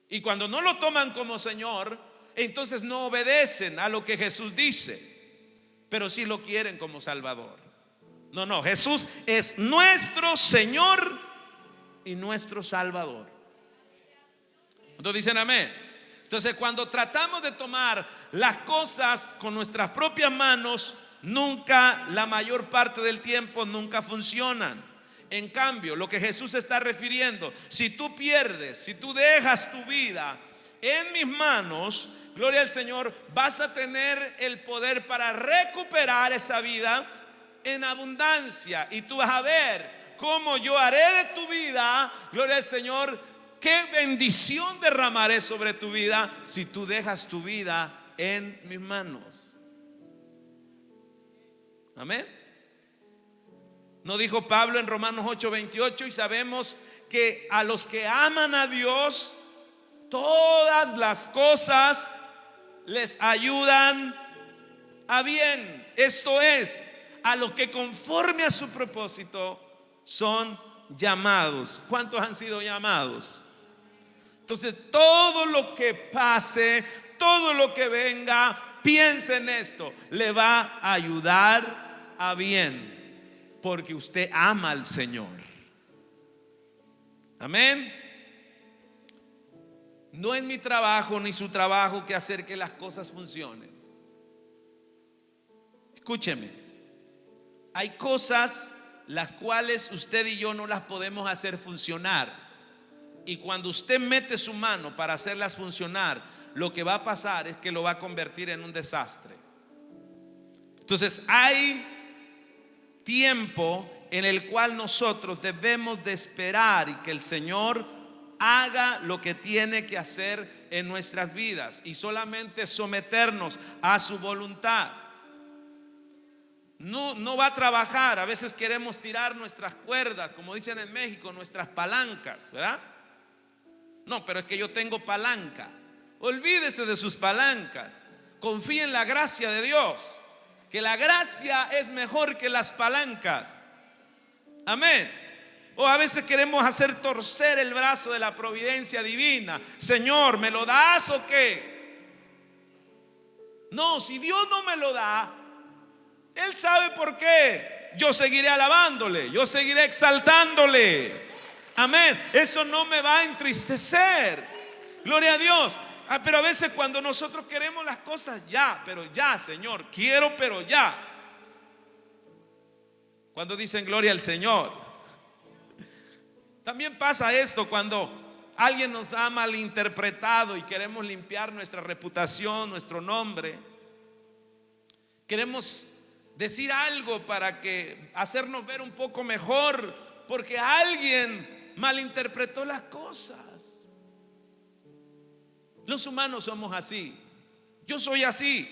Y cuando no lo toman como Señor, entonces no obedecen a lo que Jesús dice, pero sí lo quieren como Salvador. No, Jesús es nuestro Señor y nuestro Salvador. Entonces dicen amén. Entonces cuando tratamos de tomar las cosas con nuestras propias manos, nunca, la mayor parte del tiempo, nunca funcionan. En cambio, lo que Jesús está refiriendo, si tú pierdes, si tú dejas tu vida en mis manos, gloria al Señor, vas a tener el poder para recuperar esa vida en abundancia. Y tú vas a ver cómo yo haré de tu vida, gloria al Señor, qué bendición derramaré sobre tu vida si tú dejas tu vida en mis manos. Amén. ¿No dijo Pablo en Romanos 8:28? Y sabemos que a los que aman a Dios, todas las cosas les ayudan a bien. Esto es, a los que conforme a su propósito son llamados. ¿Cuántos han sido llamados? Entonces todo lo que pase, todo lo que venga, piense en esto, le va a ayudar a bien, porque usted ama al Señor. Amén. No es mi trabajo ni su trabajo que hacer que las cosas funcionen. Escúcheme, hay cosas las cuales usted y yo no las podemos hacer funcionar, y cuando usted mete su mano para hacerlas funcionar, lo que va a pasar es que lo va a convertir en un desastre. Entonces hay tiempo en el cual nosotros debemos de esperar y que el Señor haga lo que tiene que hacer en nuestras vidas y solamente someternos a su voluntad. No va a trabajar. A veces queremos tirar nuestras cuerdas, como dicen en México, nuestras palancas, ¿verdad? No, pero es que yo tengo palanca. Olvídese de sus palancas. Confíe en la gracia de Dios, que la gracia es mejor que las palancas. Amén. O a veces queremos hacer torcer el brazo de la providencia divina. Señor, ¿me lo das o qué? No, si Dios no me lo da, Él sabe por qué. Yo seguiré alabándole, yo seguiré exaltándole. Amén. Eso no me va a entristecer. Gloria a Dios. Pero a veces cuando nosotros queremos las cosas ya, pero ya, Señor, quiero, pero ya. Cuando dicen gloria al Señor. También pasa esto cuando alguien nos ha malinterpretado y queremos limpiar nuestra reputación, nuestro nombre. Queremos decir algo para que hacernos ver un poco mejor, porque alguien malinterpretó las cosas. Los humanos somos así. Yo soy así.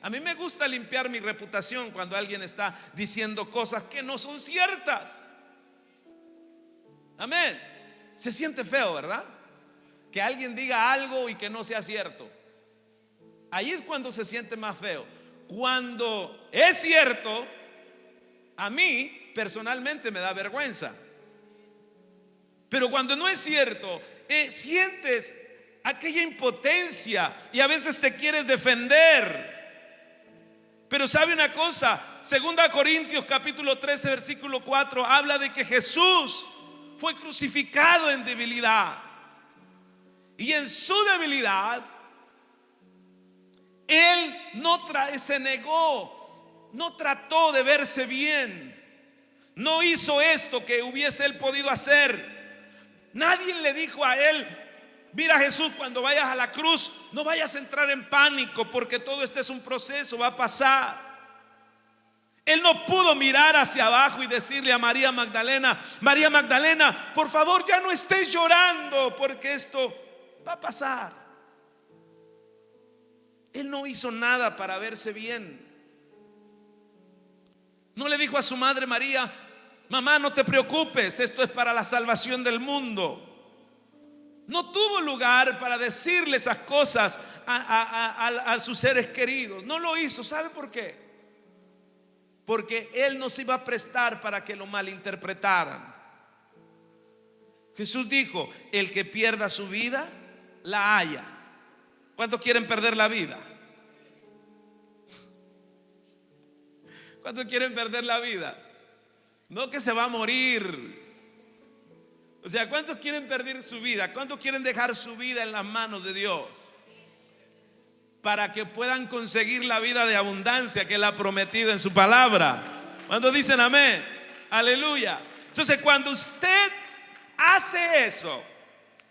A mí me gusta limpiar mi reputación cuando alguien está diciendo cosas que no son ciertas. Amén. Se siente feo, ¿verdad? Que alguien diga algo y que no sea cierto. Ahí es cuando se siente más feo. Cuando es cierto, a mí personalmente me da vergüenza. Pero cuando no es cierto, sientes aquella impotencia y a veces te quieres defender. Pero sabe una cosa, 2 Corintios capítulo 13 versículo 4 habla de que Jesús fue crucificado en debilidad. Y en su debilidad, Él se negó, no trató de verse bien, no hizo esto que hubiese Él podido hacer. Nadie le dijo a Él: mira, Jesús, cuando vayas a la cruz, no vayas a entrar en pánico, porque todo este es un proceso, va a pasar. Él no pudo mirar hacia abajo y decirle a María Magdalena: María Magdalena, por favor, ya no estés llorando, porque esto va a pasar. Él no hizo nada para verse bien. No le dijo a su madre María: mamá, no te preocupes, esto es para la salvación del mundo. No tuvo lugar para decirle esas cosas a sus seres queridos. No lo hizo. ¿Sabe por qué? Porque Él no se iba a prestar para que lo malinterpretaran. Jesús dijo: el que pierda su vida, la haya. ¿Cuántos quieren perder la vida? ¿Cuántos quieren perder la vida? No que se va a morir. O sea, ¿cuántos quieren perder su vida? ¿Cuántos quieren dejar su vida en las manos de Dios? Para que puedan conseguir la vida de abundancia que Él ha prometido en su palabra. ¿Cuántos dicen amén? Aleluya. Entonces, cuando usted hace eso,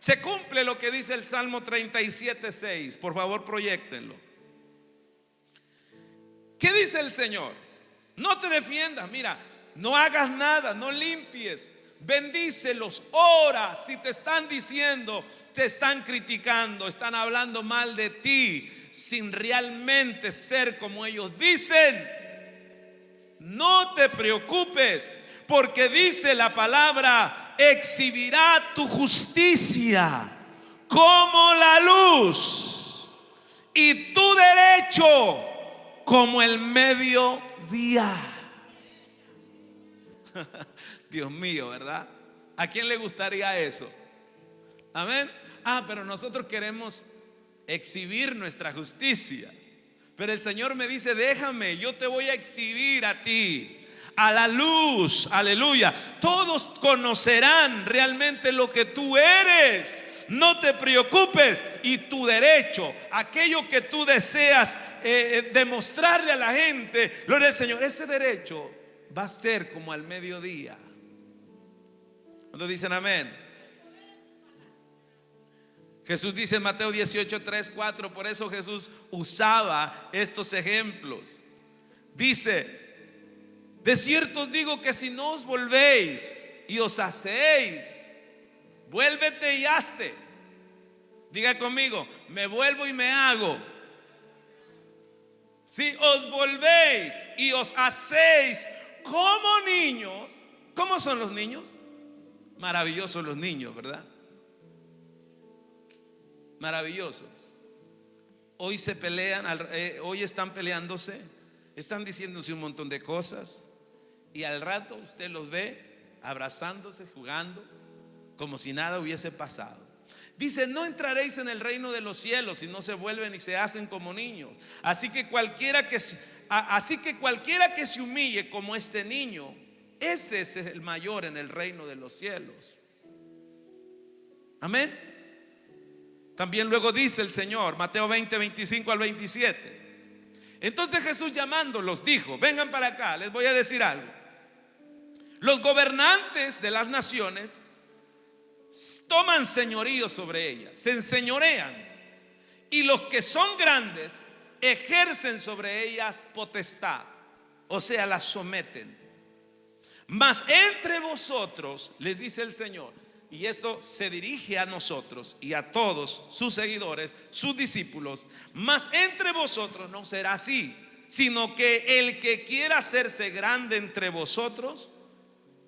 se cumple lo que dice el Salmo 37:6. Por favor, proyéctenlo. ¿Qué dice el Señor? No te defiendas, mira, no hagas nada, no limpies. Bendícelos, ora. Si te están diciendo, te están criticando, están hablando mal de ti, sin realmente ser como ellos dicen, no te preocupes, porque dice la palabra: exhibirá tu justicia como la luz y tu derecho como el mediodía. Dios mío, ¿verdad? ¿A quién le gustaría eso? Amén. Pero nosotros queremos exhibir nuestra justicia. Pero el Señor me dice: déjame, yo te voy a exhibir a ti, a la luz. Aleluya. Todos conocerán realmente lo que tú eres. No te preocupes. Y tu derecho, aquello que tú deseas demostrarle a la gente, gloria al Señor, ese derecho va a ser como al mediodía. ¿Cuántos dicen amén? Jesús dice en Mateo 18:3, 4, por eso Jesús usaba estos ejemplos. Dice: de cierto os digo que si no os volvéis y os hacéis, vuélvete y hazte. Diga conmigo: me vuelvo y me hago. Si os volvéis y os hacéis como niños. ¿Cómo son los niños? Maravillosos los niños, ¿verdad? Maravillosos. Hoy se pelean, hoy están peleándose, están diciéndose un montón de cosas, y al rato usted los ve abrazándose, jugando, como si nada hubiese pasado. Dice: no entraréis en el reino de los cielos si no se vuelven y se hacen como niños. Así que cualquiera que se humille como este niño, ese es el mayor en el reino de los cielos. Amén. También luego dice el Señor, Mateo 20, 25 al 27. Entonces Jesús, llamándolos, dijo: vengan para acá, les voy a decir algo. Los gobernantes de las naciones toman señorío sobre ellas, se enseñorean, y los que son grandes ejercen sobre ellas potestad, o sea, las someten. Mas entre vosotros, les dice el Señor, y esto se dirige a nosotros y a todos sus seguidores, sus discípulos: mas entre vosotros no será así, sino que el que quiera hacerse grande entre vosotros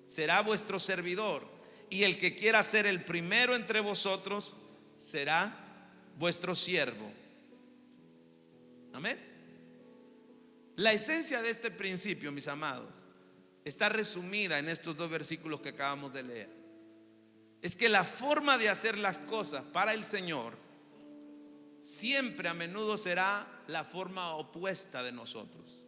será vuestro servidor, y el que quiera ser el primero entre vosotros será vuestro siervo. Amén. La esencia de este principio, mis amados, está resumida en estos dos versículos que acabamos de leer. Es que la forma de hacer las cosas para el Señor siempre a menudo será la forma opuesta de nosotros.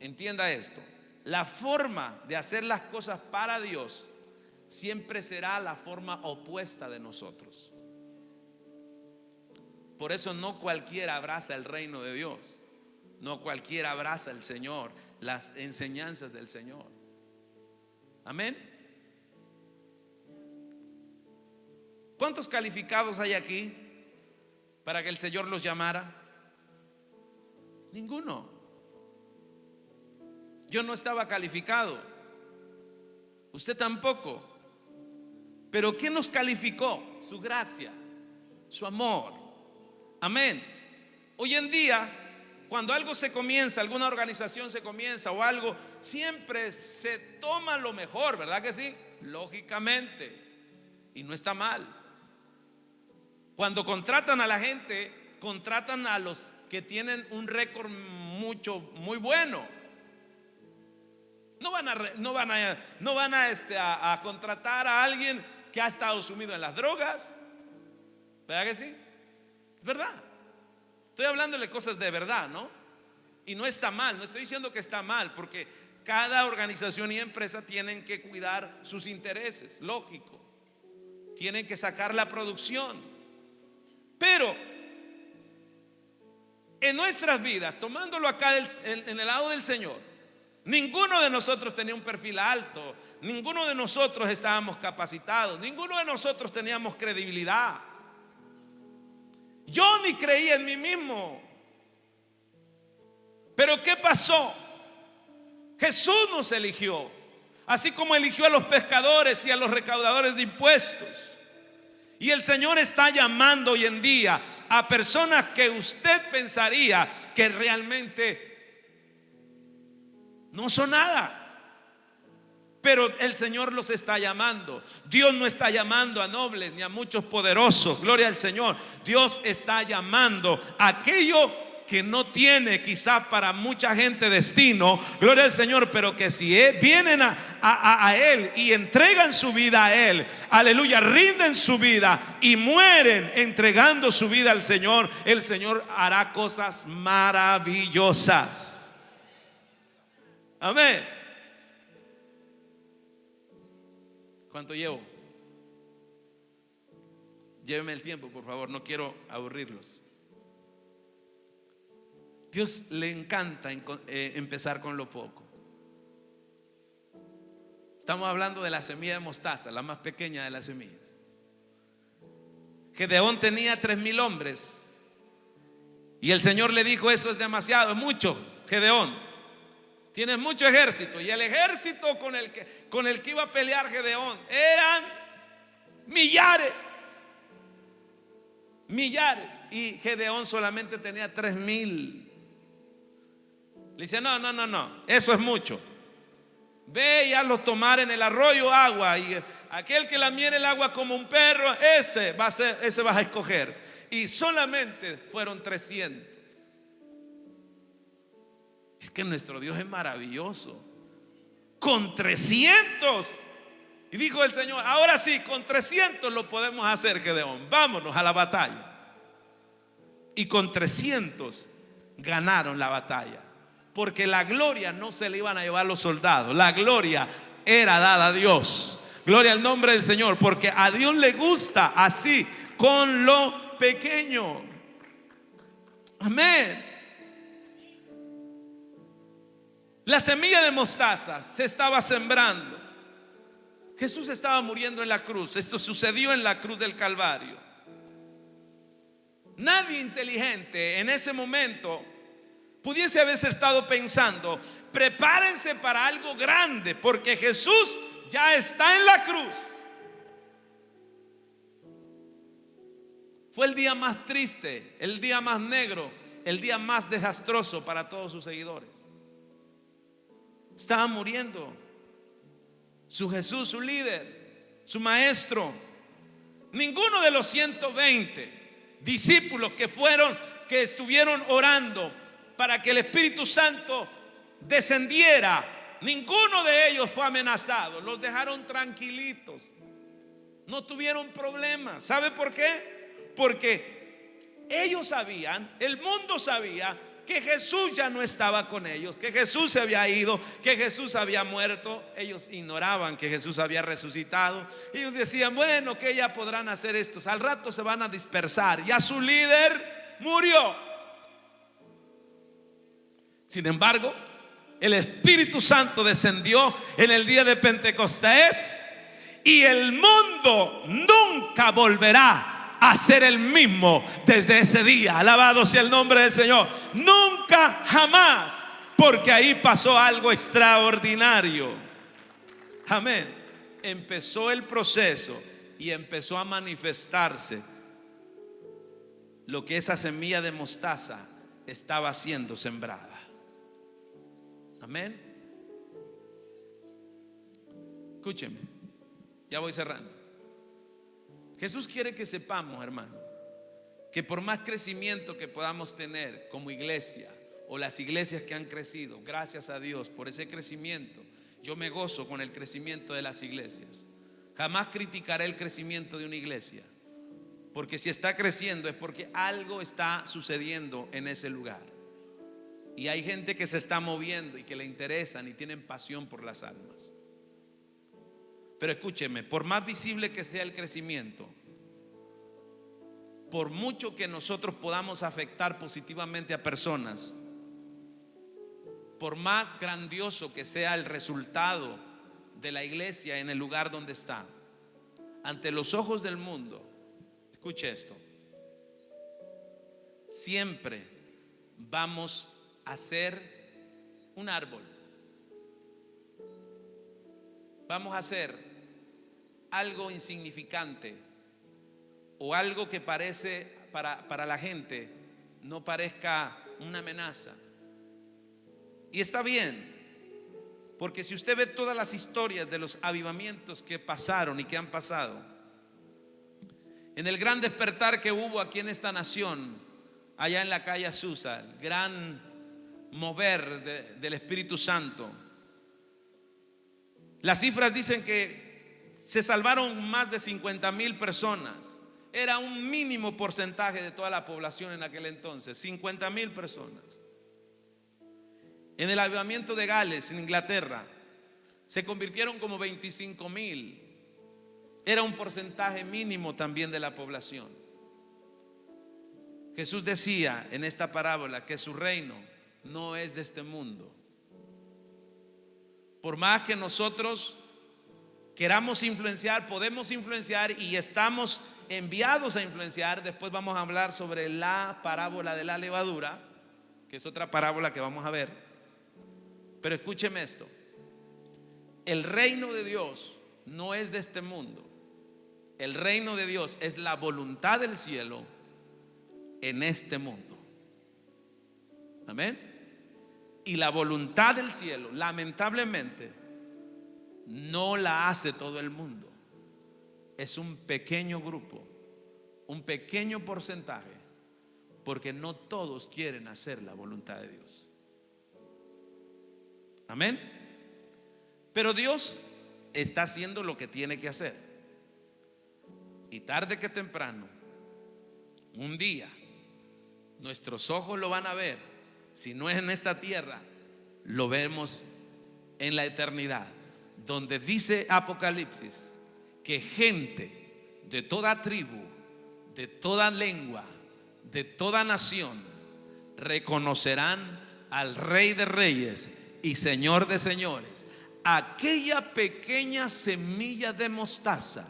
Entienda esto. La forma de hacer las cosas para Dios siempre será la forma opuesta de nosotros. Por eso no cualquiera abraza el reino de Dios. No cualquiera abraza el Señor, las enseñanzas del Señor. Amén. ¿Cuántos calificados hay aquí para que el Señor los llamara? Ninguno. Yo no estaba calificado, usted tampoco. Pero ¿qué nos calificó? Su gracia, su amor. Amén. Hoy en día, cuando algo se comienza, alguna organización se comienza o algo, siempre se toma lo mejor, ¿verdad que sí? Lógicamente. Y no está mal. Cuando contratan a la gente, contratan a los que tienen un récord muy bueno. No van a contratar a alguien que ha estado sumido en las drogas. ¿Verdad que sí? Es verdad. Estoy hablándole cosas de verdad, ¿no? Y no está mal, no estoy diciendo que está mal, porque cada organización y empresa tienen que cuidar sus intereses, lógico. Tienen que sacar la producción. Pero en nuestras vidas, tomándolo acá en el lado del Señor, ninguno de nosotros tenía un perfil alto, ninguno de nosotros estábamos capacitados, ninguno de nosotros teníamos credibilidad. Yo ni creía en mí mismo. Pero ¿qué pasó? Jesús nos eligió, así como eligió a los pescadores y a los recaudadores de impuestos. Y el Señor está llamando hoy en día a personas que usted pensaría que realmente no son nada, pero el Señor los está llamando. Dios no está llamando a nobles ni a muchos poderosos, gloria al Señor. Dios está llamando a aquello que no tiene quizás para mucha gente destino, gloria al Señor, pero que si vienen a Él y entregan su vida a Él, aleluya, rinden su vida y mueren entregando su vida al Señor, el Señor hará cosas maravillosas. Amén. ¿Cuánto llevo? Lléveme el tiempo, por favor, no quiero aburrirlos. Dios le encanta empezar con lo poco. Estamos hablando de la semilla de mostaza, la más pequeña de las semillas. Gedeón tenía 3,000 hombres y el Señor le dijo: eso es demasiado, es mucho, Gedeón. Tienes mucho ejército. Y el ejército con el que iba a pelear Gedeón eran millares. Y Gedeón solamente tenía 3,000. Le dice: no, eso es mucho. Ve y hazlos tomar en el arroyo agua, y aquel que lamiere el agua como un perro, ese vas a escoger. Y solamente fueron 300. Es que nuestro Dios es maravilloso. Con 300. Y dijo el Señor: ahora sí, con 300 lo podemos hacer, Gedeón. Vámonos a la batalla. Y con 300 ganaron la batalla. Porque la gloria no se le iban a llevar los soldados. La gloria era dada a Dios. Gloria al nombre del Señor. Porque a Dios le gusta así, con lo pequeño. Amén. La semilla de mostaza se estaba sembrando. Jesús estaba muriendo en la cruz. Esto sucedió en la cruz del Calvario. Nadie inteligente en ese momento pudiese haberse estado pensando: prepárense para algo grande, porque Jesús ya está en la cruz. Fue el día más triste, el día más negro, el día más desastroso para todos sus seguidores. Estaba muriendo su Jesús, su líder, su maestro. Ninguno de los 120 discípulos que estuvieron orando para que el Espíritu Santo descendiera, ninguno de ellos fue amenazado. Los dejaron tranquilitos. No tuvieron problemas. ¿Sabe por qué? Porque ellos sabían, el mundo sabía que Jesús ya no estaba con ellos, que Jesús se había ido, que Jesús había muerto. Ellos ignoraban que Jesús había resucitado. Ellos decían, bueno, que ya podrán hacer estos, al rato se van a dispersar, ya su líder murió. Sin embargo, el Espíritu Santo descendió en el día de Pentecostés y el mundo nunca volverá a ser el mismo desde ese día. Alabado sea el nombre del Señor. Nunca, jamás, porque ahí pasó algo extraordinario. Amén. Empezó el proceso y empezó a manifestarse lo que esa semilla de mostaza estaba siendo sembrada. Amén. Escúcheme, ya voy cerrando. Jesús quiere que sepamos, hermano, que por más crecimiento que podamos tener como iglesia, o las iglesias que han crecido, gracias a Dios por ese crecimiento, yo me gozo con el crecimiento de las iglesias. Jamás criticaré el crecimiento de una iglesia, porque si está creciendo es porque algo está sucediendo en ese lugar. Y hay gente que se está moviendo y que le interesan y tienen pasión por las almas. Pero escúcheme, por más visible que sea el crecimiento, por mucho que nosotros podamos afectar positivamente a personas, por más grandioso que sea el resultado de la iglesia en el lugar donde está, ante los ojos del mundo, escuche esto, siempre vamos a ser un árbol. Vamos a ser algo insignificante o algo que parece para la gente no parezca una amenaza. Y está bien, porque si usted ve todas las historias de los avivamientos que pasaron y que han pasado, en el gran despertar que hubo aquí en esta nación, allá en la calle Azusa, el gran mover del Espíritu Santo, las cifras dicen que se salvaron más de 50,000 personas. Era un mínimo porcentaje de toda la población en aquel entonces, 50,000 personas. En el avivamiento de Gales, en Inglaterra, se convirtieron como 25,000. Era un porcentaje mínimo también de la población. Jesús decía en esta parábola que su reino no es de este mundo. Por más que nosotros queramos influenciar, podemos influenciar y estamos enviados a influenciar. Después vamos a hablar sobre la parábola de la levadura, que es otra parábola que vamos a ver. Pero escúcheme esto: el reino de Dios no es de este mundo. El reino de Dios es la voluntad del cielo en este mundo. Amén. Y la voluntad del cielo, lamentablemente, no la hace todo el mundo. Es un pequeño grupo, un pequeño porcentaje, porque no todos quieren hacer la voluntad de Dios. Amén. Pero Dios está haciendo lo que tiene que hacer. Y tarde que temprano, un día, nuestros ojos lo van a ver. Si no es en esta tierra, lo vemos en la eternidad, donde dice Apocalipsis que gente de toda tribu, de toda lengua, de toda nación reconocerán al Rey de Reyes y Señor de Señores. Aquella pequeña semilla de mostaza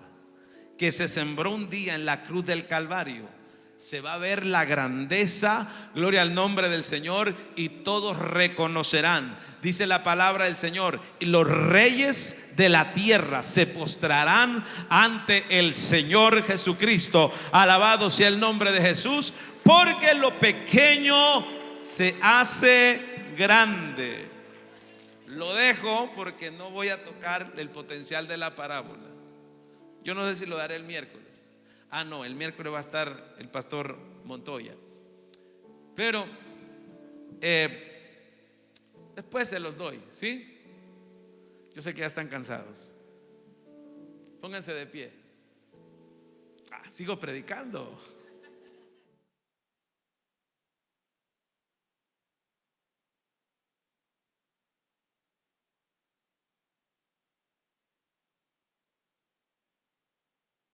que se sembró un día en la cruz del Calvario, se va a ver la grandeza, gloria al nombre del Señor, y todos reconocerán. Dice la palabra del Señor: y los reyes de la tierra se postrarán ante el Señor Jesucristo. Alabado sea el nombre de Jesús, porque lo pequeño se hace grande. Lo dejo porque no voy a tocar el potencial de la parábola. Yo no sé si lo daré el miércoles. No, el miércoles va a estar el pastor Montoya. Pero después se los doy, ¿sí? Yo sé que ya están cansados. Pónganse de pie. Sigo predicando.